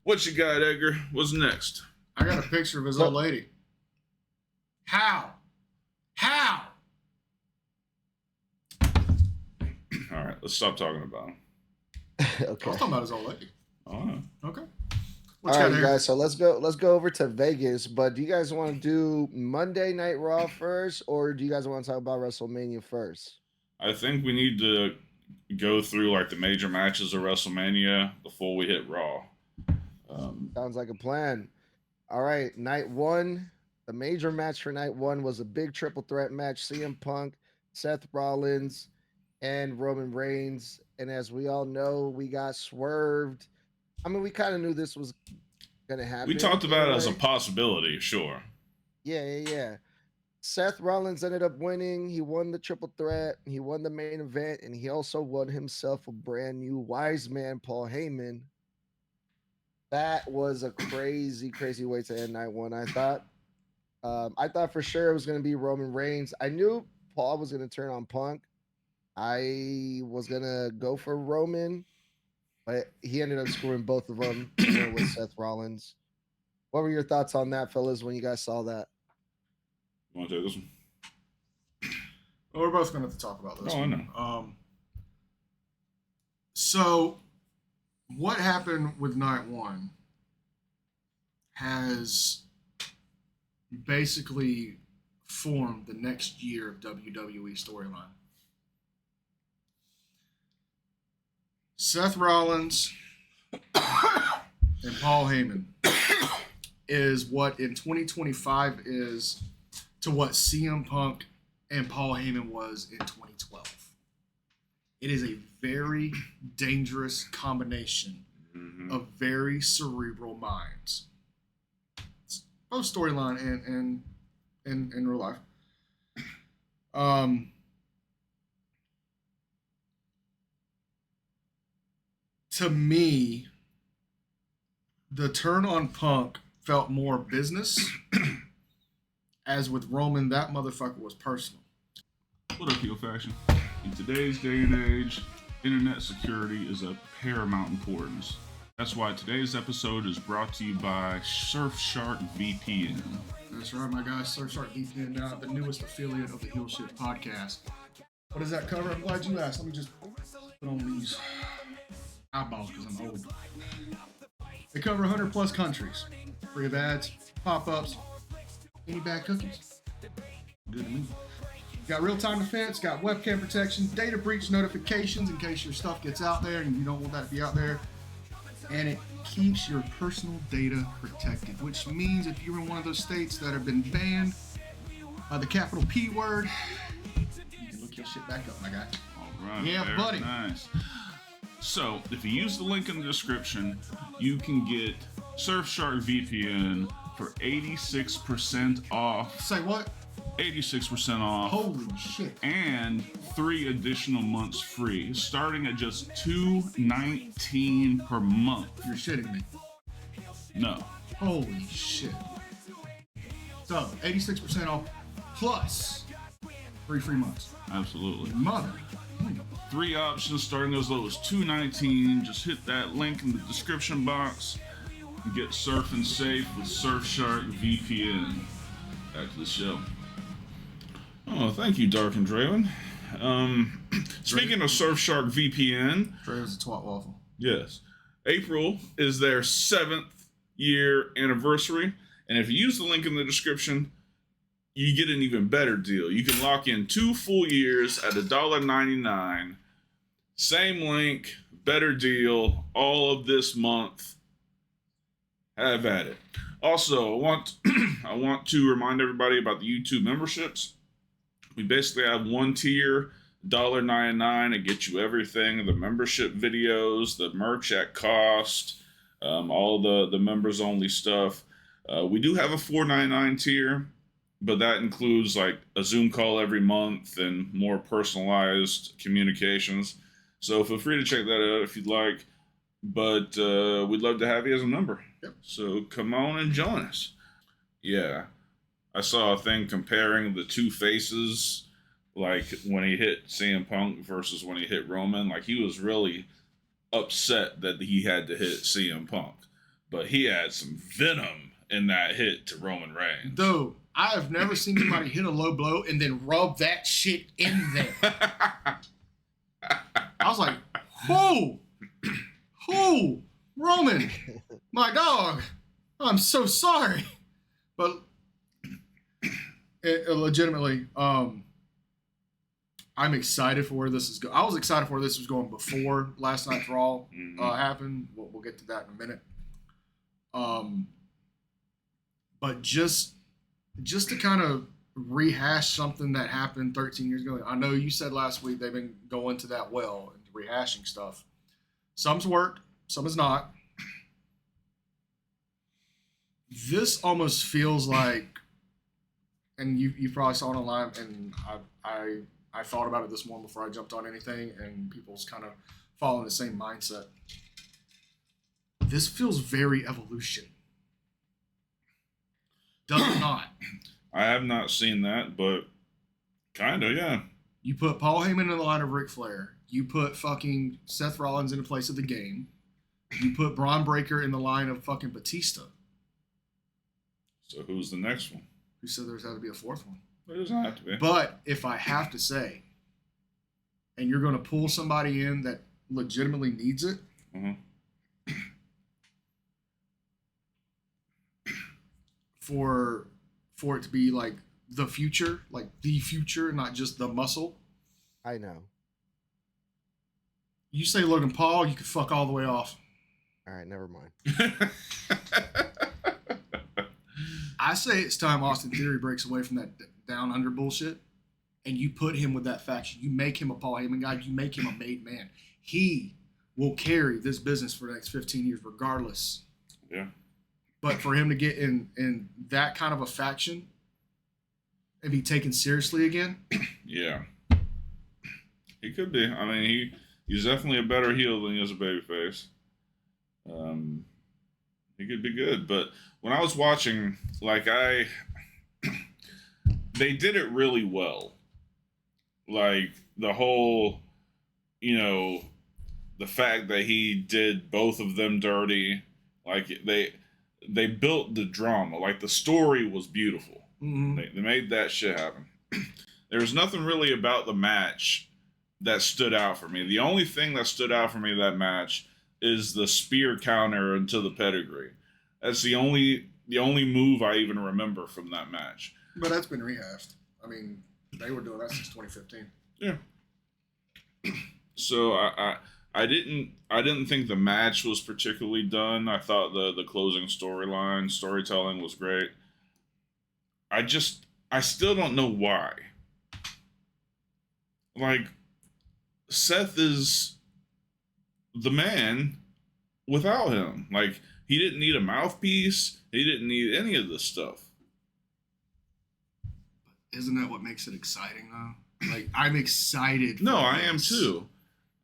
What you got, Edgar? What's next? I got a picture of his old lady. How? All right, let's stop talking about him. Okay. I was talking about his old lady. Oh. Okay. All right, you guys. So let's go over to Vegas. But do you guys want to do Monday Night Raw first, or do you guys want to talk about WrestleMania first? I think we need to go through like the major matches of WrestleMania before we hit Raw. Sounds like a plan. All right, night one. The major match for night one was a big triple threat match: CM Punk, Seth Rollins, and Roman Reigns. And as we all know, we got swerved. I mean, we kind of knew this was going to happen. We talked about it as a possibility, sure. Yeah. Seth Rollins ended up winning. He won the triple threat. He won the main event. And he also won himself a brand new wise man, Paul Heyman. That was a crazy, crazy way to end night one, I thought. I thought for sure it was going to be Roman Reigns. I knew Paul was going to turn on Punk. I was going to go for Roman, but he ended up screwing both of them with Seth Rollins. What were your thoughts on that, fellas, when you guys saw that? You want to take this one? Well, we're both going to have to talk about this one. I know. So, what happened with night one has basically formed the next year of WWE storyline. Seth Rollins and Paul Heyman is what in 2025 is to what CM Punk and Paul Heyman was in 2012. It is a very dangerous combination of very cerebral minds. It's both storyline and in real life. To me, the turn on Punk felt more business. As with Roman, that motherfucker was personal. What up, Heel Faction? In today's day and age, internet security is of paramount importance. That's why today's episode is brought to you by Surfshark VPN. That's right, my guys. Surfshark VPN, the newest affiliate of the Heel Shit podcast. What does that cover? I'm glad you asked. Let me just put on these eyeballs because I'm old. They cover 100 plus countries. Free of ads, pop-ups, any bad cookies. Good to me. Got real-time defense, got webcam protection, data breach notifications in case your stuff gets out there and you don't want that to be out there. And it keeps your personal data protected, which means if you're in one of those states that have been banned by the capital P word, you can look your shit back up, my guy. All right. Yeah, buddy. Nice. So, if you use the link in the description, you can get Surfshark VPN for 86% off. Say what? 86% off. Holy shit. And 3 additional months free, starting at just $2.19 per month. You're shitting me. No. Holy shit. So, 86% off plus 3 free months. Absolutely. Mother. 3 options starting as low as $2.19. Just hit that link in the description box and get surfing safe with Surfshark VPN. Back to the show. Oh, thank you, Dark and Draven. Speaking of Surfshark VPN, Draven's a twat waffle. Yes, April is their 7th year anniversary, and if you use the link in the description, you get an even better deal. You can lock in 2 full years at $1.99. Same link, better deal, all of this month. Have at it. Also, I want to remind everybody about the YouTube memberships. We basically have one tier, $1.99. It gets you everything, the membership videos, the merch at cost, all the members only stuff. We do have a $4.99 tier, but that includes like a Zoom call every month and more personalized communications. So feel free to check that out if you'd like. But we'd love to have you as a member. Yep. So come on and join us. Yeah. I saw a thing comparing the two faces, like when he hit CM Punk versus when he hit Roman. Like he was really upset that he had to hit CM Punk. but he had some venom in that hit to Roman Reigns. Dude, I have never seen anybody hit a low blow and then rub that shit in there. I was like, who, Roman, my dog. I'm so sorry, but legitimately, I'm excited for where this is going. I was excited for where this was going before last night's Raw happened. We'll get to that in a minute. But just to kind of rehash something that happened 13 years ago. I know you said last week they've been going to that well and rehashing stuff. Some's worked, some is not. This almost feels like, and you probably saw it online, and I thought about it this morning before I jumped on anything, and people's kind of following the same mindset. This feels very Evolution. Does it not? I have not seen that, but kind of, yeah. You put Paul Heyman in the line of Ric Flair. You put fucking Seth Rollins in the place of the Game. You put Bron Breakker in the line of fucking Batista. So who's the next one? Who said there's had to be a fourth one? It doesn't have to be. But if I have to say, and you're going to pull somebody in that legitimately needs it, for it to be like the future, not just the muscle. I know. You say Logan Paul, you can fuck all the way off. All right, never mind. I say it's time Austin Theory breaks away from that down under bullshit, and you put him with that faction. You make him a Paul Heyman guy. You make him a made man. He will carry this business for the next 15 years regardless. Yeah. But for him to get in that kind of a faction and be taken seriously again? Yeah. He could be. I mean, he's definitely a better heel than he is a babyface. He could be good. But when I was watching, they did it really well. Like, the whole, the fact that he did both of them dirty. Like, they built the drama. Like, the story was beautiful. Mm-hmm. They made that shit happen. There was nothing really about the match that stood out for me. The only thing that stood out for me that match is the spear counter into the pedigree. That's the only move I even remember from that match. But that's been rehashed. I mean, they were doing that since 2015. Yeah. So I didn't think the match was particularly done. I thought the closing storytelling was great. I still don't know why. Like, Seth is the man without him. Like, he didn't need a mouthpiece. He didn't need any of this stuff. Isn't that what makes it exciting, though? Like, I'm excited. No, I am too.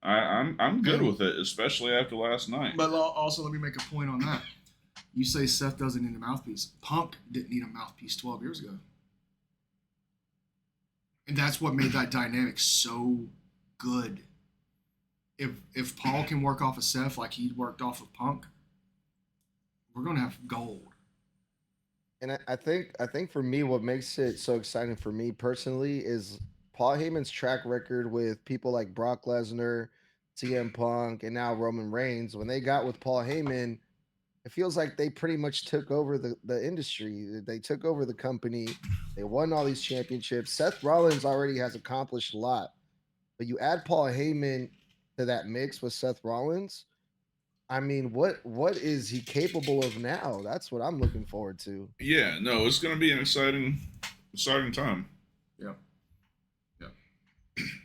I'm good with it, especially after last night. But also, let me make a point on that. You say Seth doesn't need a mouthpiece. Punk didn't need a mouthpiece 12 years ago. And that's what made that dynamic so good. If Paul can work off of Seth like he worked off of Punk, we're going to have gold. And I think for me, what makes it so exciting for me personally is Paul Heyman's track record with people like Brock Lesnar, CM Punk, and now Roman Reigns. When they got with Paul Heyman, it feels like they pretty much took over the industry. They took over the company. They won all these championships. Seth Rollins already has accomplished a lot. But you add Paul Heyman to that mix with Seth Rollins, I mean, what is he capable of now? That's what I'm looking forward to. Yeah, no, it's going to be an exciting time. Yeah.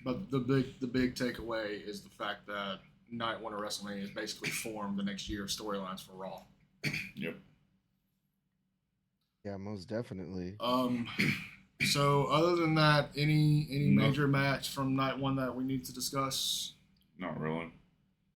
But the big takeaway is the fact that Night 1 of WrestleMania has basically formed the next year of storylines for Raw. Yep. Yeah, most definitely. So other than that, any major match from Night 1 that we need to discuss? Not really.